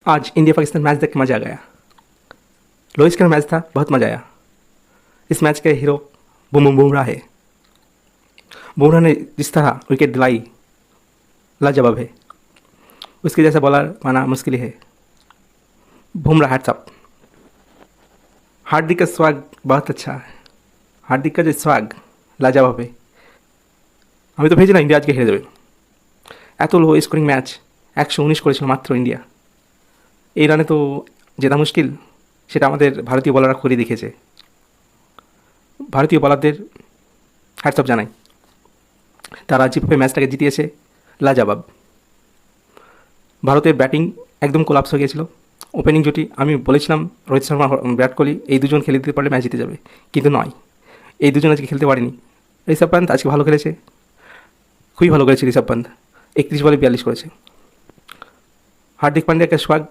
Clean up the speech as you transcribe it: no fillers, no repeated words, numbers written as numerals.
आज India Pakistan match देख के मज़ा आ गया। लो स्कोर मैच था, बहुत मज़ा आया। इस मैच के हीरो बुमराह है। बुमराह ने जिस तरह विकेट दिलाई, लाजवाब है। उसके जैसा बॉलर पाना मुश्किल है। Bumrah hats up. हार्दिक का स्वाग बहुत अच्छा है। हार्दिक का जो स्वाग लाजवाब है। আমি তো ভেবেছিলাম ইন্ডিয়া আজকে হেরে যাবে। এত লো স্কোরিং ম্যাচ, 119 করেছিল মাত্র ইন্ডিয়া। এই রানে তো জেতা মুশকিল, সেটা আমাদের ভারতীয় বলাররা করে দেখিয়েছে। ভারতীয় বলারদের হ্যাটস অফ জানাই। তারা যেভাবে ম্যাচটাকে জিতিয়েছে, লাজবাব। ভারতের ব্যাটিং একদম কোলাপস হয়ে গিয়েছিল। ওপেনিং জুটি আমি বলেছিলাম রোহিত শর্মা, বিরাট কোহলি এই দুজন খেলে দিতে পারলে ম্যাচ জিতে যাবে, কিন্তু নয়। এই দুজন আজকে খেলতে পারেনি। ঋষভ পান্ত আজকে ভালো খেলেছে, খুবই ভালো করেছে ঋষভ পান্ত। 31 বলে 42 করেছে। হার্দিক পান্ডিয়াকে সোয়াগ